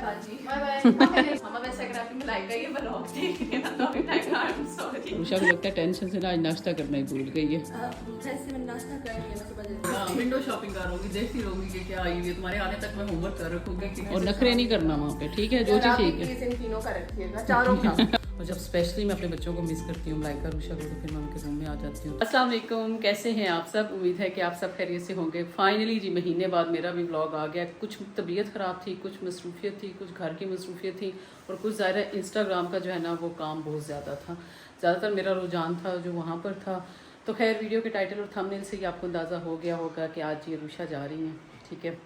बाजी मम्मा वैसे अगर आपकी मलाई का ये ब्लॉग देखिए ना तो I'm sorry। उषा को लगता है टेंशन से ना आज नाश्ता करना ही भूल गई है। वैसे मैं नाश्ता कर लिया मैं सुबह हाँ, विंडो शॉपिंग करोगी, देखती रहूंगी कि क्या आई हुई है। तुम्हारे आने तक मैं होमवर्क कर रखूंगी और नखरे नहीं करना वहाँ पे, ठीक है? जो चीज़ ठीक है। इन तीनों का रखिएगा, चारों का। और जब स्पेशली मैं अपने बच्चों को मिस करती हूँ, मलाइका रुशा को, तो फिर मैं उनके रूम में आ जाती हूँ। अस्सलाम वालेकुम, कैसे हैं आप सब? उम्मीद है कि आप सब खैरियत से होंगे। फाइनली जी महीने बाद मेरा भी व्लॉग आ गया। कुछ तबीयत ख़राब थी, कुछ मसरूफियत थी, कुछ घर की मसरूफियत थी और कुछ ज़ाहिर है इंस्टाग्राम का जो है ना वो काम बहुत ज़्यादा था। ज़्यादातर मेरा रुझान था जो वहाँ पर था। तो खैर वीडियो के टाइटल और थंबनेल से ही आपको अंदाज़ा हो गया होगा कि आज ये रुशा जा रही हैं, ठीक है?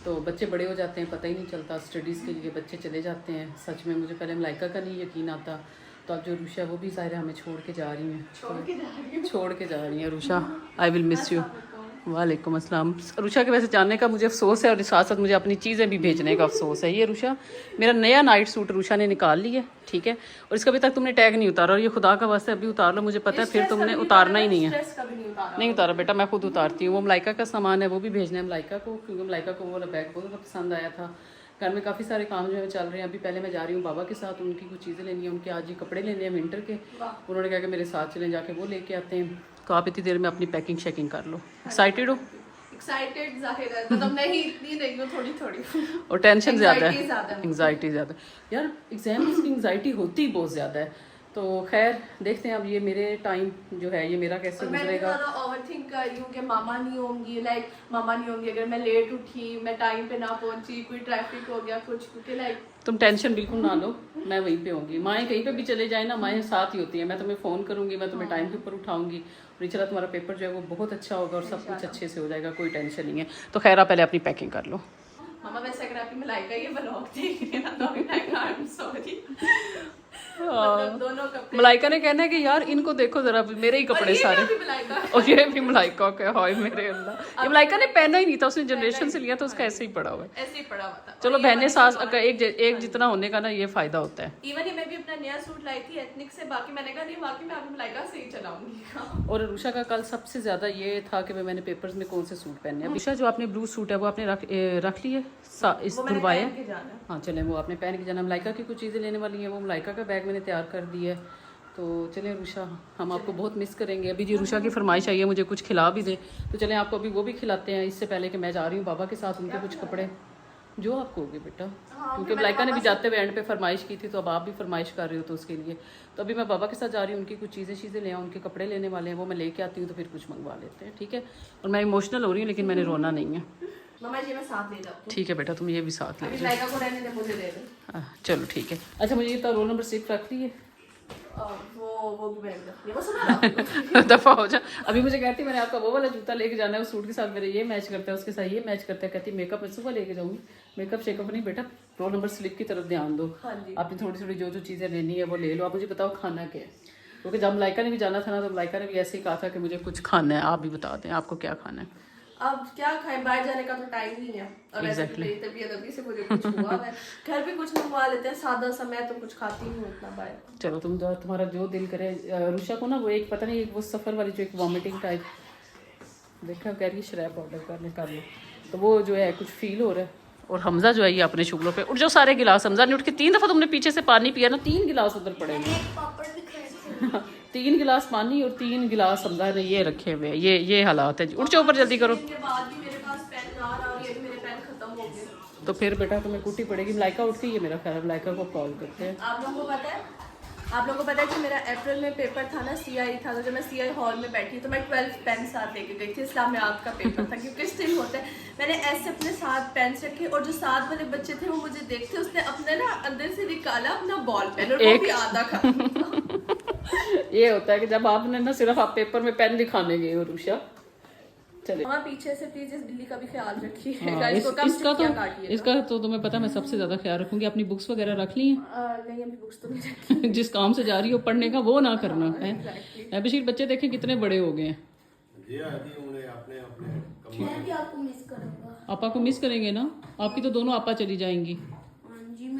तो बच्चे बड़े हो जाते हैं, पता ही नहीं चलता। स्टडीज़ के लिए बच्चे चले जाते हैं। सच में मुझे पहले मलाइका का नहीं यकीन आता। तो अब जो रुशा वो भी ज़ाहिर हमें छोड़ के जा रही हैं, छोड़ के जा रही हैं Rusha. I will miss you. वालेकुम अस्सलाम। रुशा के वैसे जाने का मुझे अफसोस है और साथ साथ मुझे अपनी चीज़ें भी भेजने का अफसोस है। ये रुशा मेरा नया नाइट सूट रुशा ने निकाल लिया, ठीक है? और इसका अभी तक तुमने टैग नहीं उतारा और ये खुदा का वास्ते अभी उतार लो। मुझे पता है फिर तुमने उतारना ही नहीं है। नहीं उतारा बेटा, मैं खुद उतारती हूँ। वो मलाइका का सामान है वो भी भेजना है मलाइका को, क्योंकि मलाइका को वो वाला बैग बहुत ज़्यादा पसंद आया था। घर में काफ़ी सारे काम जो है चल रहे हैं। अभी पहले मैं जा रही हूँ बाबा के साथ, उनकी कुछ चीज़ें लेनी है। उनके आज ही कपड़े लेने हैं विंटर के। उन्होंने कहा कि मेरे साथ चलें, जाके वो लेके आते हैं। तो आप इतनी देर में अपनी पैकिंग शैकिंग कर लो। एक्साइटेड हो? एक्साइटेड जाहिर है, मतलब नहीं इतनी नहीं हूँ, थोड़ी थोड़ी। और टेंशन ज़्यादा है, Anxiety एंग्जाइटी ज़्यादा यार। एग्जाम की एंग्जाइटी होती ही बहुत ज़्यादा है। तो खैर देखते हैं अब ये मेरे टाइम जो है ये मेरा कैसे गुजरेगा। मैं ओवरथिंक कर रही हूँ कि मामा नहीं होंगी, लाइक मामा नहीं होंगी अगर मैं लेट उठी, मैं टाइम पे ना पहुंची, कोई ट्रैफिक हो गया कुछ, क्योंकि लाइक तुम टेंशन बिल्कुल ना लो, मैं वहीं पे होंगी। माएँ कहीं पे भी चले जाए ना, माएँ साथ ही होती हैं। मैं तुम्हें फ़ोन करूंगी, मैं तुम्हें टाइम के ऊपर उठाऊंगी और इंशाल्लाह तुम्हारा पेपर जो है वो बहुत अच्छा होगा और सब कुछ अच्छे से हो जाएगा, कोई टेंशन नहीं है। तो खैर आप पहले अपनी पैकिंग कर लो। मामा वैसे अगर आपकी मलाइका ये ब्लॉग देखिए ना तो आई एम सॉरी। दोनों कपड़े मलाइका ने कहना है कि यार इनको देखो जरा, मेरे ही कपड़े सारे। और ये भी मलाइका के, हाय मेरे अल्लाह। ये मलाइका ने पहना ही नहीं था, उसने जनरेशन से लिया तो उसका ऐसे ही पड़ा हुआ है। ऐसे ही पड़ा हुआ था। चलो बहने सास अगर एक जितना होने का ना ये फायदा होता है। इवन मैं भी अपना नया सूट लाई थी एथनिक से, बाकी मैंने कहा नहीं बाकी मैं आपकी मलाइका से ही चलाऊंगी। और रुशा का कल सबसे ज्यादा ये था कि मैंने पेपर्स में कौन से सूट पहने हैं। रुशा जो आपने ब्लू सूट है वो आपने रख ली है, इस धुलवाया। हाँ चले वो आपने पहन के जाना। मलाइका की कुछ चीज़ें लेने वाली हैं, वो मलाइका का बैग मैंने तैयार कर दिया है। तो चलें रुशा, हम आपको बहुत मिस करेंगे। अभी जी रुशा की फरमाइश आई है मुझे कुछ खिला भी दे, तो चलें आपको अभी वो भी खिलाते हैं। इससे पहले कि मैं जा रही हूँ बाबा के साथ, उनके कुछ कपड़े जो आपको होगे बेटा, क्योंकि मलाइका ने भी जाते हुए एंड पे फरमाइश की थी, तो अब आप भी फरमाइश कर रहे हो तो उसके लिए। तो अभी मैं बाबा के साथ जा रही हूँ, उनकी कुछ चीज़ें ले आऊँ, उनके कपड़े लेने वाले हैं, वो मैं लेके आती हूँ तो फिर कुछ मंगवा लेते हैं, ठीक है? और मैं इमोशनल हो रही हूँ लेकिन मैंने रोना नहीं है। मम्मा जी मैं साथ ले जाऊँ? ठीक है बेटा, तुम ये भी साथ ले मलाइका को रहने दे, मुझे दे दे। चलो ठीक है। अच्छा मुझे ये तो रोल नंबर 6 रख ली है। वो भी मैंने रख लिया, वो सुना दफा हो जा। अभी मुझे कहती मैंने आपका वो वाला जूता लेके जाना है, उस सूट के साथ मेरे ये मैच करता है, उसके साथ ये मैच करता है। कहती मेकअप मैं सुबह लेके जाऊंगी। मेकअप शेकअप नहीं बेटा, रोल नंबर स्लिप की तरफ ध्यान दो। आपने थोड़ी थोड़ी जो चीज़ें लेनी है वो ले लो। आप मुझे बताओ खाना क्या है, क्योंकि जब मलाइका ने भी जाना था ना तो मलाइका ने भी ऐसे ही कहा था कि मुझे कुछ खाना है। आप भी बता दें आपको क्या खाना है। अब क्या खाएं, बाहर जाने का तो टाइम नहीं है। और Exactly. तबीयत अभी से मुझे कुछ हुआ है, घर पे कुछ मंगवा लेते हैं सादा सा, मैं तो कुछ खाती नहीं हूँ उतना बाहर। चलो तुम्हारा जो दिल करे। रुशा को ना वो एक पता नहीं, एक वो सफ़र वाली जो एक वॉमिटिंग टाइप देखा, कह रही है शरैप ऑर्डर कर लो, तो वो जो है कुछ फील हो रहा है। और हमजा जो है ये अपने शुगलों पे उठ, जो सारे गिलास हमजा ने उठ के 3 दफ़ा तुमने पीछे से पानी पिया ना, 3 गिलास उधर पड़े हैं। 3 गिलास पानी और 3 गिलास हमजा ने ये रखे हुए हैं। ये हालात है। उठ जाओ ऊपर जल्दी करो। तो फिर बेटा तुम्हें कुटी पड़ेगी। मलाइका उठ गई है मेरा ख्याल, मलाइका को कॉल करते हैं। आप लोगों को पता है कि मेरा अप्रैल में पेपर था ना, CI था, तो जब मैं CI हॉल में बैठी तो मैं 12 पेन साथ लेके गई थी। इस्लामियात का पेपर था क्योंकि स्टिल होता है। मैंने ऐसे अपने साथ पेन्स रखे और जो साथ वाले बच्चे थे वो मुझे देखते, उसने अपने ना अंदर से निकाला अपना बॉल पेन और वो भी आधा खत्म। ये होता है कि जब आपने ना सिर्फ आप पेपर में पेन दिखाने गए हो रुशा। हाँ पीछे से प्लीज इस बिल्ली का भी ख्याल रखिए। हाँ, इसका तो तुम्हें पता मैं सबसे ज्यादा ख्याल रखूंगी। अपनी बुक्स वगैरह रख ली हैं? नहीं अभी बुक्स तो नहीं रखी। जिस काम से जा रही हो पढ़ने का वो ना करना है। बशीर बच्चे देखें कितने बड़े हो गए हैं। आपा को मिस करेंगे ना, आपकी तो दोनों आपा चली जाएंगी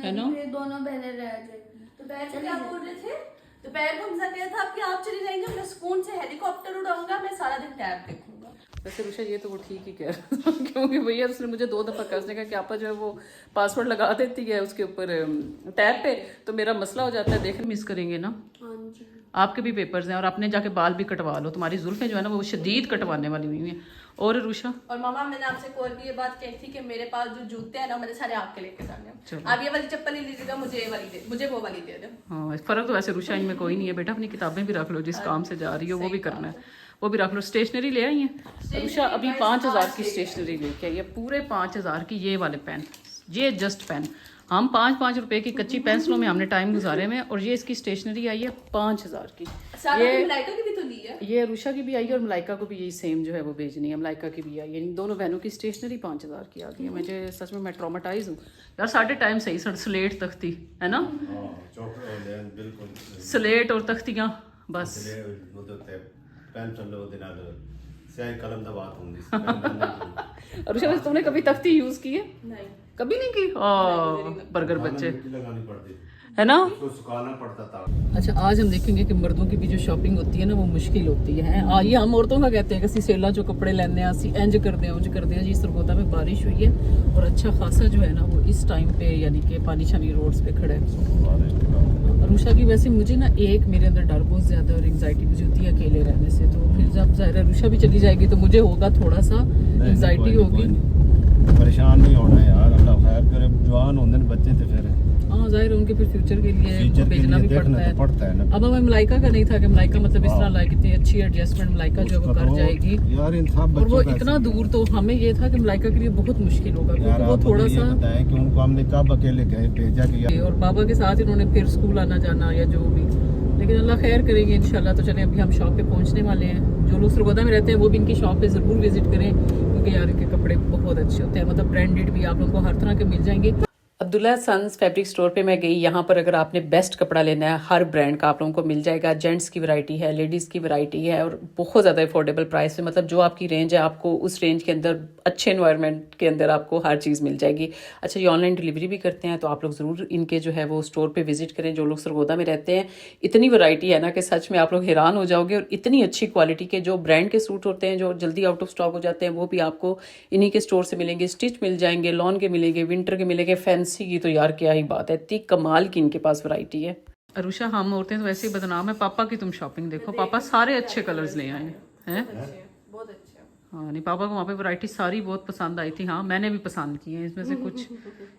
है ना? दोनों बहनें रह जाएंगी। तो दोपहर क्या बोल रहे थे? दोपहर हमजा कहा था कि आप चली जाएंगे, मैं सुकून से हेलीकॉप्टर उड़ाऊंगा, मैं सारा दिन टैब देखूंगा। वैसे रुशा ये तो वो ठीक ही कह रहा था क्योंकि भैया उसने मुझे 2 दफ़ा कसने का कि आपा जो है वो पासवर्ड लगा देती है उसके ऊपर टैब पे, तो मेरा मसला हो जाता है। देख मिस करेंगे ना, आपके भी पेपर्स हैं और अपने जाके बाल भी कटवा लो, तुम्हारी जुल्फें जो है ना वो शदीद कटवाने वाली हुई हैं। और रुशा और मामा मैंने आपसे और भी ये बात कही थी कि मेरे पास जो जूते हैं ना मैंने सारे आपके लेके जाने हैं। आप ये वाली चप्पल नहीं लीजिएगा, मुझे ये वाली दे, मुझे वो वाली दे दो। हाँ फ़र्क तो वैसे रुशा इनमें कोई नहीं है बेटा, अपनी किताबें भी रख लो, जिस काम से जा रही हो वो भी करना है, वो भी रख लो। स्टेशनरी ले आई है रुशा, अभी 5000 की स्टेशनरी लेके आई है, पूरे 5000 की। ये वाले पेन, ये जस्ट पेन, हम 5-5 रुपए की कच्ची पेंसिलों में हमने टाइम गुजारे में, और ये इसकी स्टेशनरी आई है 5000 की। ये मलाइका की भी तो ली है, ये रुशा की भी आई है और मलाइका को भी यही सेम जो है वो भेजनी है, मलाइका की भी आई है। इन दोनों बहनों की स्टेशनरी 5000 की आ गई है। मुझे सच में मैं ट्रॉमाटाइज हूँ यार, साढ़े टाइम सही स्लेट तख्ती है ना, स्लेट और तख्तियाँ बस। और रुशा वैसे तुमने कभी तख्ती यूज की है? नहीं कभी नहीं की। बर्गर बच्चे है ना, उसको सुखाना पड़ता था। अच्छा आज हम देखेंगे कि मर्दों की भी जो शॉपिंग होती है ना वो मुश्किल होती है। ये हम औरतों का कहते हैं कि सेला जो कपड़े लेने असी इंज करते हैं उंज करते हैं जी। सरगोदा में बारिश हुई है और अच्छा खासा जो है ना वो इस टाइम पे यानी कि पानी छानी रोड्स पे खड़ा है। रुशा की वैसे मुझे ना एक मेरे अंदर डर बहुत ज्यादा और एंग्जाइटी मुझे होती है अकेले रहने से, तो फिर जब ज़ाहिर है रुशा भी चली जाएगी तो मुझे होगा थोड़ा सा एंग्जाइटी होगी। परेशान नहीं होना यार, अल्लाह खैर करे, जवान होंगे बच्चे तो फिर हाँ जाहिर है उनके फिर फ्यूचर के लिए भेजना भी पड़ता है ना। अब हमें मलाइका का नहीं था कि मलाइका मतलब इस तरह लाइक इतनी अच्छी एडजस्टमेंट मलाइका जो वो कर जाएगी यार, इन सब और वो इतना दूर, तो हमें ये था कि मलाइका के लिए बहुत मुश्किल होगा क्योंकि वो थोड़ा सा बताया कि उनको हमने कब अकेले गए भेजा कि और बाबा के साथ इन्होंने फिर स्कूल आना जाना या जो भी, लेकिन अल्लाह खैर करेंगे इंशाल्लाह। तो चले अभी हम शॉप पे पहुंचने वाले हैं। जो लोग सरगोदा में रहते हैं वो भी इनकी शॉप पे ज़रूर विजिट करें क्योंकि यार इनके कपड़े बहुत अच्छे होते हैं, मतलब ब्रांडेड भी आप लोगों को हर तरह के मिल जाएंगे। अब्दुल्ला सन्स फैब्रिक स्टोर पे मैं गई। यहाँ पर अगर आपने बेस्ट कपड़ा लेना है हर ब्रांड का आप लोगों को मिल जाएगा। जेंट्स की वैरायटी है, लेडीज़ की वैरायटी है और बहुत ज़्यादा अफोर्डेबल प्राइस में, मतलब जो आपकी रेंज है आपको उस रेंज के अंदर अच्छे एनवायरनमेंट के अंदर आपको हर चीज़ मिल जाएगी। अच्छा ये ऑनलाइन डिलीवरी भी करते हैं, तो आप लोग ज़रूर इनके जो है वो स्टोर पर विजिट करें। जो लोग सरगोदा में रहते हैं इतनी वैरायटी है ना कि सच में आप लोग हैरान हो जाओगे, और इतनी अच्छी क्वालिटी के जो ब्रांड के सूट होते हैं जो जल्दी आउट ऑफ स्टॉक हो जाते हैं वो भी आपको इन्हीं के स्टोर से मिलेंगे। स्टिच मिल जाएंगे, लॉन के मिलेंगे, विंटर के मिलेंगे, फैंसी की तो यार क्या ही बात है, इतनी कमाल की इनके पास वैरायटी है। अरुषा हम औरतें तो वैसे ही बदनाम है, पापा की तुम शॉपिंग देखो, पापा सारे अच्छे कलर्स ले आए हैं। बहुत अच्छे। हाँ नहीं पापा को वहाँ पे वैरायटी सारी बहुत पसंद आई थी। हाँ मैंने भी पसंद की है, इसमें से कुछ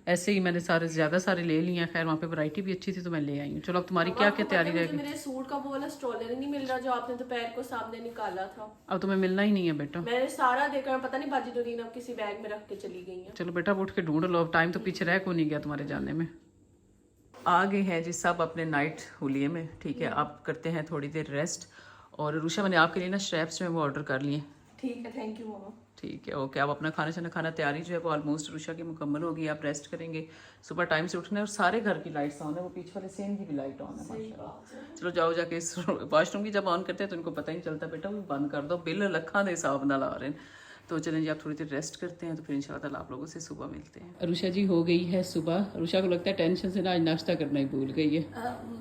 ऐसे ही मैंने ज़्यादा सारे ले लिए हैं। खैर वहाँ पे वैरायटी भी अच्छी थी तो मैं ले आई हूँ। चलो अब तुम्हारी क्या क्या तैयारी रहेगी? मेरे सूट का वो वाला स्ट्रोलर नहीं मिल रहा जो आपने दोपहर को सामने निकाला था। अब तुम्हें मिलना ही नहीं है बेटा। मैंने सारा देखा, पता नहीं बाजी डोरीन अब किसी बैग में रख के चली गई है। चलो बेटा उठ के ढूंढ लो, अब टाइम तो पीछे रह को नहीं गया तुम्हारे जाने में। आ गए हैं जी सब अपने नाइट हुलिये में, ठीक है। आप करते हैं थोड़ी देर रेस्ट। और रुशा मैंने आपके लिए ना स्ट्रैप्स में वो ऑर्डर कर लिए। ठीक है, थैंक यू मामा। ठीक है ओके। आप अपना खाना तैयारी जो है वो ऑलमोस्ट रुशा की मुकम्मल होगी। आप रेस्ट करेंगे, सुबह टाइम से उठना है और सारे घर की लाइट्स ऑन है, वो पीछे वाले सेम की भी लाइट ऑन है माशाल्लाह। चलो जाओ जाके वॉशरूम की जब ऑन करते हैं तो इनको पता ही नहीं चलता, बेटा वो बंद कर दो, बिल लखा दे हिसाब ना ला रहे हैं। तो चलें जी आप थोड़ी देर रेस्ट करते हैं, तो फिर इंशाल्लाह आप लोगों से सुबह मिलते हैं। रुशा जी हो गई है सुबह। रुशा को लगता है टेंशन से ना आज नाश्ता करना ही भूल गई है।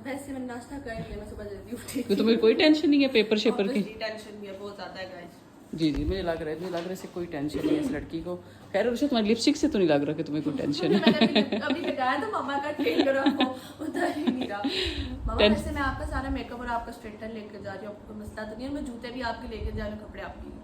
वैसे मैंने नाश्ता कर लिया, मैं सुबह जल्दी उठी। तो तुम्हें कोई टेंशन नहीं है पेपर शेपर की? टेंशन भी है, बहुत ज्यादा है गाइस। जी मुझे लग रहा है इससे कोई टेंशन नहीं है इस लड़की को। खैर रुशा तुम्हारी लिपस्टिक से तो नहीं लग रहा कि तुम्हें कोई टेंशन है? अभी लगाया तो मम्मा का ट्रेनर उधर ही नहीं रहा। मम्मा वैसे मैं आपका सारा मेकअप और आपका स्ट्रेटनर लेकर जा रही हूँ, आपको मसला तो नहीं है? मैं जूते भी आपके लेकर जा रही हूँ, कपड़े आपके।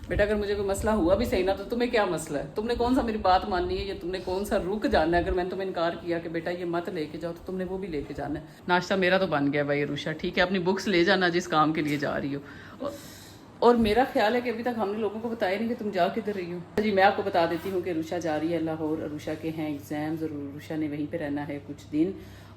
बेटा अगर मुझे कोई मसला हुआ भी सही ना तो तुम्हें क्या मसला है? तुमने कौन सा मेरी बात माननी है या तुमने कौन सा रुक जाना है? अगर मैंने तुम्हें इनकार किया कि बेटा ये मत लेके जाओ तो तुमने वो भी लेके जाना है। नाश्ता मेरा तो बन गया भाई रुशा, ठीक है। अपनी बुक्स ले जाना जिस काम के लिए जा रही हो। और मेरा ख्याल है कि अभी तक हमने लोगों को बताया नहीं कि तुम जा किधर रही हो। जी मैं आपको बता देती हूँ कि रुशा जा रही है लाहौर। रुशा के हैं एग्जाम्स और रुशा ने वहीं पे रहना है कुछ दिन,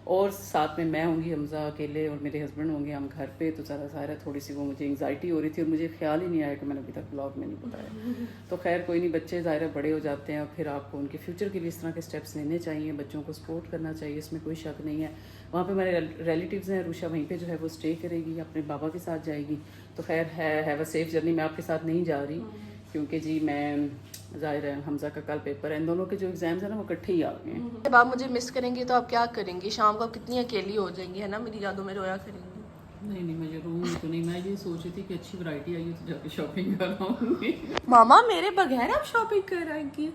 और साथ में मैं होंगी, हमजा अकेले और मेरे हस्बैंड होंगे हम घर पे। तो ज़्यादा सारा थोड़ी सी वो मुझे एंग्जाइटी हो रही थी और मुझे ख्याल ही नहीं आया कि मैंने अभी तक ब्लॉग में नहीं बताया। तो खैर कोई नहीं, बच्चे ज़ाहिर बड़े हो जाते हैं और फिर आपको उनके फ्यूचर के लिए इस तरह के स्टेप्स लेने चाहिए, बच्चों को सपोर्ट करना चाहिए, इसमें कोई शक नहीं है। वहाँ पे हमारे रिलेटिव्स हैं, रुशा वहीं पे जो है वो स्टे करेगी, अपने बाबा के साथ जाएगी। तो खैर हैव अ सेफ जर्नी। मैं आपके साथ नहीं जा रही क्योंकि जी मैं ज़ाहिर है हमजा का कल पेपर है, इन दोनों के जो एग्जाम्स हैं ना वो इकट्ठे ही आ गए हैं। जब आप मुझे मिस करेंगी तो आप क्या करेंगी? शाम को आप कितनी अकेली हो जाएंगी, है ना? मेरी यादों में रोया करेंगी। नहीं नहीं, मैं रहूँगी तो नहीं। मैं ये सोच रही थी कि अच्छी वैरायटी आई है तो जाके शॉपिंग कर आऊँगी। मामा मेरे बगैर आप शॉपिंग कर आएंगी?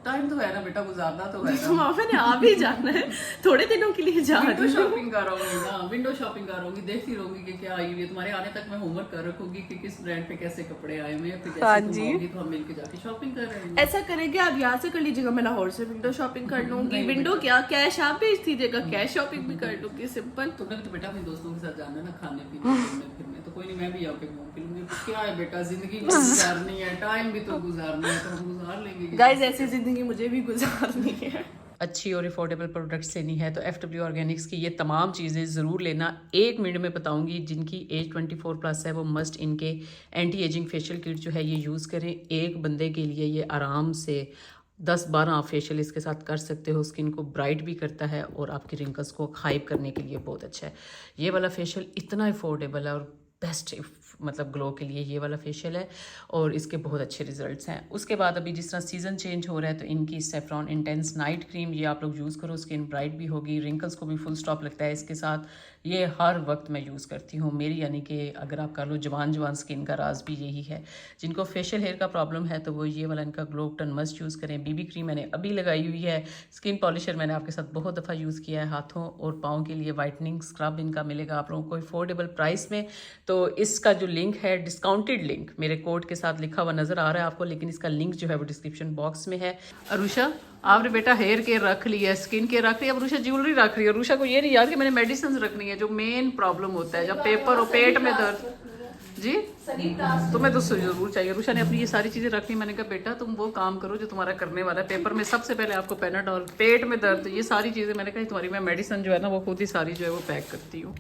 टाइम तो है ना बेटा, गुजारना तो है तो मामा ने आ भी जाना है, थोड़े दिनों के लिए जा रही विंडो हूँ। शॉपिंग कर रही ना, विंडो शॉपिंग कर रही, देखती रहूंगी कि क्या आई हुई है। तुम्हारे आने तक मैं होमवर्क कर रखूंगी कि किस ब्रांड पे कैसे कपड़े आए हुए हैं, फिर हाँ जैसे जी। तुम आओगी तो हम मिलके जाके शॉपिंग कर रहे हैं। ऐसा करेंगे, आप यहाँ से कर लीजिएगा, मैं लाहौर से विंडो शॉपिंग कर लूंगी। विंडो क्या, कैश आप भेज दीजिएगा, कैश शॉपिंग भी कर लूंगी, सिंपल। तुमने तो बेटा अपने दोस्तों के साथ जाना है ना, खाने पीने घूमने फिरने, तो कोई नहीं, मैं भी आके घूम फिर लूंगी। क्या है बेटा, जिंदगी भी गुजारनी है, टाइम भी तो गुजारना है, तो हम गुजार लेंगे। गाइस ऐसी जिंदगी मुझे भी गुजारनी है। अच्छी और अफोर्डेबल प्रोडक्ट्स लेनी है तो FW ऑर्गेनिक्स की ये तमाम चीज़ें ज़रूर लेना। 1 मिनट में बताऊंगी, जिनकी एज 24+ है वो मस्ट इनके एंटी एजिंग फेशियल किट जो है ये यूज़ करें। एक बंदे के लिए ये आराम से 10-12 आप फेशियल इसके साथ कर सकते हो। स्किन को ब्राइट भी करता है और आपकी रिंकल्स को हाइप करने के लिए बहुत अच्छा है। ये वाला फेशियल इतना अफोर्डेबल है और बेस्ट मतलब ग्लो के लिए ये वाला फेशियल है और इसके बहुत अच्छे रिजल्ट्स हैं। उसके बाद अभी जिस तरह सीज़न चेंज हो रहा है तो इनकी सेफ्रॉन इंटेंस नाइट क्रीम ये आप लोग यूज़ करो, स्किन ब्राइट भी होगी, रिंकल्स को भी फुल स्टॉप लगता है इसके साथ। ये हर वक्त मैं यूज़ करती हूँ मेरी, यानी कि अगर आप कर लो जवान स्किन का राज भी यही है। जिनको फेशियल हेयर का प्रॉब्लम है तो वो ये वाला इनका ग्लो टन मस्ट यूज़ करें। BB क्रीम मैंने अभी लगाई हुई है। स्किन पॉलिशर मैंने आपके साथ बहुत दफ़ा यूज़ किया है हाथों और पाँव के लिए। वाइटनिंग स्क्रब इनका मिलेगा आप लोगों को अफोर्डेबल प्राइस में। तो इसका जो लिंक है, डिस्काउंटेड लिंक मेरे कोड के साथ लिखा हुआ नज़र आ रहा है आपको, लेकिन इसका लिंक जो है वो डिस्क्रिप्शन बॉक्स में है। अरुषा आपने बेटा हेयर केयर रख ली है, स्किन केयर रख ली है, अब अरुषा ज्वेलरी रख रही है। अरुषा को ये नहीं याद कि मैंने मेडिसिन रखनी है, जो मेन प्रॉब्लम होता है जब पेपर हो, पेट में दर्द जी, तुम्हें तो जरूर चाहिए। अरुषा ने अपनी ये सारी चीज़ें रखनी। मैंने कहा बेटा तुम वो काम करो जो तुम्हारा करने वाला है। पेपर में सबसे पहले आपको पेनाडोल, पेट में दर्द, ये सारी चीज़ें मैंने कहा तुम्हारी मैं मेडिसिन जो है ना वो खुद ही सारी जो है वो पैक करती हूँ।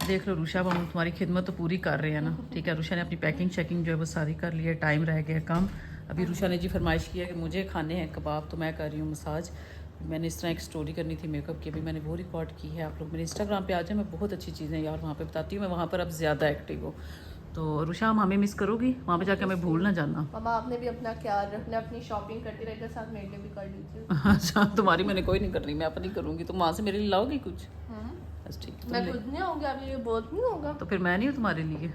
देख लो रुषा, हम तुम्हारी खिदमत तो पूरी कर रहे हैं ना, ठीक है। रुषा ने अपनी पैकिंग शैकिंग जो है वो सारी कर ली है, टाइम रह गया कम। अभी रुषा ने जी फरमाइश की है कि मुझे खाने हैं कबाब, तो मैं कर रही हूँ मसाज। मैंने इस तरह एक स्टोरी करनी थी मेकअप की, अभी मैंने वो रिकॉर्ड की है। आप लोग मेरे इंस्टाग्राम पे आ जाए, मैं बहुत अच्छी चीज़ें यार वहाँ पे बताती हूँ। मैं वहाँ पर अब ज़्यादा एक्टिव हूँ। तो रुषा हम हमें मिस करोगी वहाँ पे जाके, हमें भूल ना जाना। मामा आपने भी अपना ख्याल रखना, अपनी शॉपिंग करते रहकर साथ मेरे लिए भी कर लीजिए। अच्छा तुम्हारी मैंने कोई नहीं कर रही, मैं अपनी करूँगी। तुम वहाँ से मेरे लिए लाओगी कुछ? बस ठीक है, मैं खुद नहीं आऊँगी, आपके लिए बहुत नहीं होगा तो फिर मैं नहीं हूँ तुम्हारे लिए।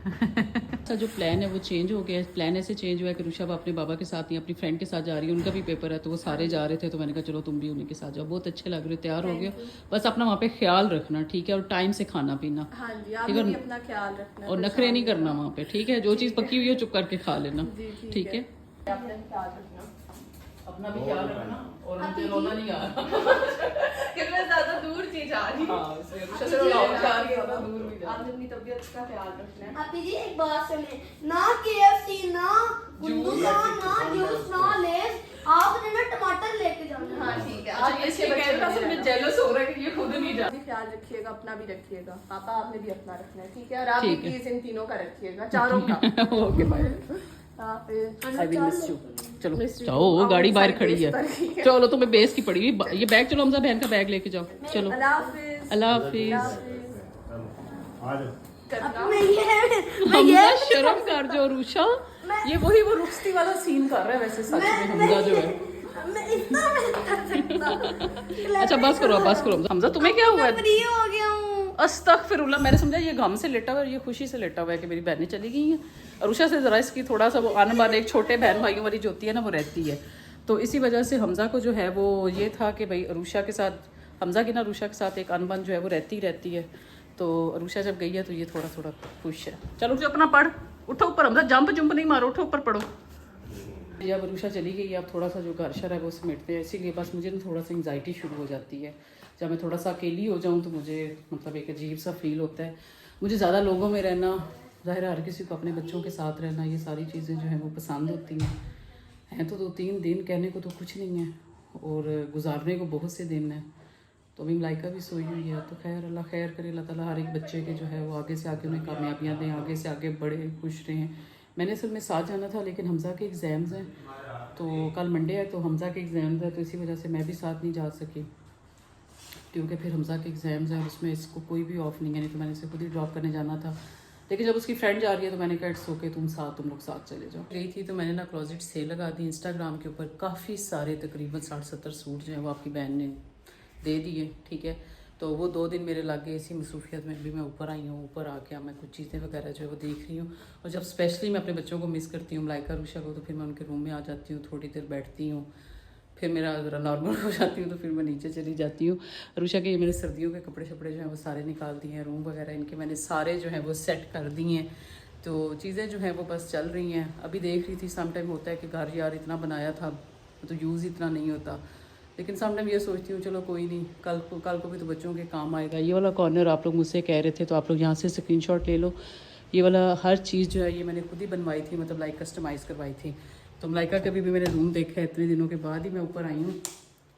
अच्छा जो प्लान है वो चेंज हो गया है। प्लान ऐसे चेंज हुआ है कि रुषा अपने बाबा के साथ या अपनी फ्रेंड के साथ जा रही है, उनका भी पेपर है तो वो सारे जा रहे थे, तो मैंने कहा चलो तुम भी उन्हीं के साथ जाओ। बहुत अच्छे लग रहे हो, तैयार हो गए। बस अपना वहाँ पे ख्याल रखना, ठीक है, और टाइम से खाना पीना। हाँ जी, आपने भी अपना ख्याल रखना और नखरे नहीं करना वहाँ पे, ठीक है। जो चीज़ पकी हुई है चुप करके खा लेना, ठीक है। अपना ख्याल रखना, अपना भी ख्याल रखना और मुझे रोना नहीं आ रहा कितना ज्यादा दूर चीज आ रही है। हाँ, इसलिए रुषा से रोना आ रही है, और दूर भी जा। आपने अपनी तबीयत का ख्याल रखना है। आप जी एक बात सुने, ना KFC, ना गुंडू का, ना जूस, ना लेस, आपने ना टमाटर लेके जाना। हाँ ठीक है, अच्छा, आप ये अच्छे बच्चे कहता है मैं जेलस हो रहा है कि ये खुद नहीं जा। ख्याल रखिएगा, अपना भी रखिएगा। पापा आपने भी अपना रखना है, ठीक है। और आप भी ठीक है। प्लीज इन तीनों का रखिएगा, चारों का। Okay bye, I will miss you. चलो जाओ, गाड़ी बाहर खड़ी है। चलो तुम्हें बेस की पड़ी हुई ये बैग, चलो हमजा बहन का बैग लेके जाओ। चलो अल्लाह हाफिज। अल्लाह हाफिज। अब मैं ये हमजा शर्म कर जो रुषा, ये वही वो रुखसती वाला सीन कर रहा है वैसे सच में हमजा जो है। मैं इतना नहीं कर सकता। अच्छा बस करो बस करो हमजा, तुम्हें क्या हुआ है? फ्री हो गया हूँ। अस्तगफिरुल्लाह, मैंने समझा ये गम से लेटा हुआ है, ये खुशी से लेटा हुआ है कि मेरी बहनें चली गई हैं। अरुषा से ज़रा इसकी थोड़ा सा वो अनबन, एक छोटे बहन भाइयों वाली जो होती है ना वो रहती है, तो इसी वजह से हमजा को जो है वो ये था कि भाई अरुषा के साथ, हमजा की ना अरुषा के साथ एक अनबन जो है वो रहती है। तो अरुषा जब गई है तो ये थोड़ा थोड़ा खुश है। चलो उठो अपना पढ़, उठो ऊपर, हमजा जंप जुम्प नहीं मारो, उठो ऊपर पढ़ो। जब अरुषा चली गई अब थोड़ा सा जो घर शर है वो समेटते हैं, इसीलिए बस मुझे ना थोड़ा सा एंग्जाइटी शुरू हो जाती है। जब मैं थोड़ा सा अकेली हो जाऊँ तो मुझे मतलब एक अजीब सा फील होता है। मुझे ज़्यादा लोगों में रहना, ज़ाहिर है हर किसी को अपने बच्चों के साथ रहना, ये सारी चीज़ें जो हैं वो पसंद होती हैं। तो 2-3 दिन कहने को तो कुछ नहीं है और गुजारने को बहुत से दिन हैं। तो अभी मलाइका भी सोई हुई है, तो खैर अल्लाह खैर करे, अल्लाह ताला हर एक बच्चे के जो है वो आगे से आगे उन्हें कामयाबियाँ दें, आगे से आगे बड़े खुश रहें। मैंने असल में साथ जाना था लेकिन हमजा के एग्ज़ाम्स हैं, तो कल मंडे है तो हमजा के एग्ज़ाम्स हैं, तो इसी वजह से मैं भी साथ नहीं जा सकी क्योंकि फिर हमजा के एग्ज़ाम्स हैं, उसमें इसको कोई भी ऑफ नहीं है, नहीं तो मैंने इसे खुद ही ड्रॉप करने जाना था। लेकिन जब उसकी फ्रेंड जा रही है तो मैंने कहा इट्स ओके, तुम लोग साथ चले जाओ। गई थी तो मैंने ना क्लोजेट सेल लगा दी इंस्टाग्राम के ऊपर, काफ़ी सारे तकरीबन 60-70 सूट जो हैं वो आपकी बहन ने दे दिए, ठीक है। तो वो 2 दिन मेरे लग गए इसी मसरूफियत में। भी मैं ऊपर आई हूँ, ऊपर आके मैं कुछ चीज़ें वगैरह जो है वो देख रही हूँ। और जब स्पेशली मैं अपने बच्चों को मिस करती हूँ, मलाइका रूशा को, तो फिर मैं उनके रूम में आ जाती हूँ, थोड़ी देर बैठती हूँ, फिर मेरा ज़रा नॉर्मल हो जाती हूँ, तो फिर मैं नीचे चली जाती हूँ। रूशा के ये मैंने सर्दियों के कपड़े शपड़े जो हैं वो सारे निकाल दिए हैं, रूम वगैरह इनके मैंने सारे जो हैं वो सेट कर दिए हैं। तो चीज़ें जो हैं वो बस चल रही हैं। अभी देख रही थी, सम टाइम होता है कि घर यार इतना बनाया था तो यूज़ इतना नहीं होता, लेकिन सम टाइम ये सोचती हूँ चलो कोई नहीं, कल को भी तो बच्चों के काम आएगा। ये वाला कॉर्नर आप लोग मुझसे कह रहे थे, तो आप लोग यहाँ से स्क्रीनशॉट ले लो। ये वाला हर चीज़ जो है ये मैंने खुद ही बनवाई थी, मतलब लाइक कस्टमाइज़ करवाई थी। तो मलाइका कभी भी मैंने रूम देखा है, इतने दिनों के बाद ही मैं ऊपर आई हूँ। ये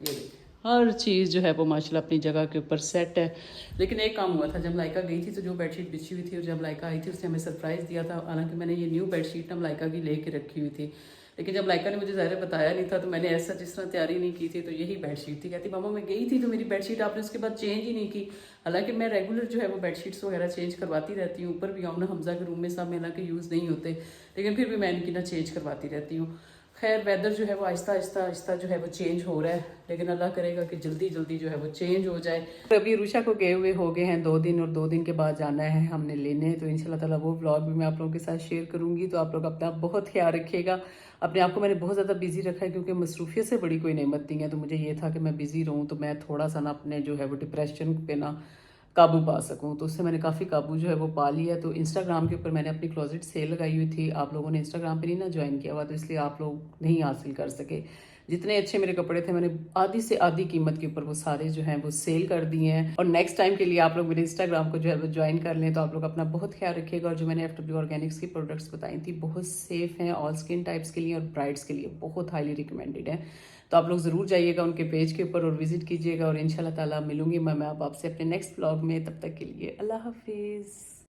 देखिए हर चीज़ जो है वो माशाल्लाह अपनी जगह के ऊपर सेट है। लेकिन एक काम हुआ था, जब मलाइका गई थी तो जो बेडशीट बिछी हुई थी, और जब मलाइका आई थी उसने हमें सरप्राइज़ दिया था। हालांकि मैंने ये न्यू बेडशीट ना मलाइका की ले के रखी हुई थी, लेकिन जब मलाइका ने मुझे ज़ाहिर बताया नहीं था, तो मैंने ऐसा जिस तरह तैयारी नहीं की थी। तो यही बेडशीट थी। कहती मामा मैं गई थी तो मेरी बेडशीट आपने उसके बाद चेंज ही नहीं की। हालांकि मैं रेगुलर जो है वो बेडशीट्स वगैरह चेंज करवाती रहती हूँ। ऊपर भी आऊँ ना, हमजा के रूम में सब में हालांकि यूज़ नहीं होते, लेकिन फिर भी मैं इनकी ना चेंज करवाती रहती हूँ। खैर वेदर जो है वो आहिस्ता आहिस्ता जो है वो चेंज हो रहा है, लेकिन अल्लाह करेगा कि जल्दी जल्दी जो है वो चेंज हो जाए। तो अभी रूशा को गए हुए हो गए हैं 2 दिन, और 2 दिन के बाद जाना है हमने लेने। तो इंशाल्लाह ताला वो व्लॉग भी मैं आप लोगों के साथ शेयर करूंगी। तो आप लोग अपना बहुत ख्याल रखिएगा। अपने आप को मैंने बहुत ज़्यादा बिजी रखा है, क्योंकि मसरूफियत से बड़ी कोई नेमत नहीं है। तो मुझे ये था कि मैं बिज़ी रहूँ, तो मैं थोड़ा सा ना अपने जो है वो डिप्रेशन पे ना काबू पा सकूं। तो उससे मैंने काफ़ी काबू जो है वो पा लिया। तो इंस्टाग्राम के ऊपर मैंने अपनी क्लोजेट सेल लगाई हुई थी। आप लोगों ने इंस्टाग्राम पे नहीं ना ज्वाइन किया हुआ, तो इसलिए आप लोग नहीं हासिल कर सके। जितने अच्छे मेरे कपड़े थे मैंने आधी से आधी कीमत के ऊपर वो सारे जो हैं वो सेल कर दिए हैं। और नेक्स्ट टाइम के लिए आप लोग मेरे इंस्टाग्राम को जो है वो ज्वाइन कर लें। तो आप लोग अपना बहुत ख्याल रखिएगा। और जो मैंने FW ऑर्गेनिक्स की प्रोडक्ट्स बताई थी, बहुत सेफ हैं ऑल स्किन टाइप्स के लिए और ब्राइड्स के लिए बहुत हाईली रिकमेंडेड है। तो आप लोग ज़रूर जाइएगा उनके पेज के ऊपर और विजिट कीजिएगा। और इंशाल्लाह ताला मिलूंगी मैं आपसे अपने नेक्स्ट व्लॉग में। तब तक के लिए अल्लाह हाफिज़।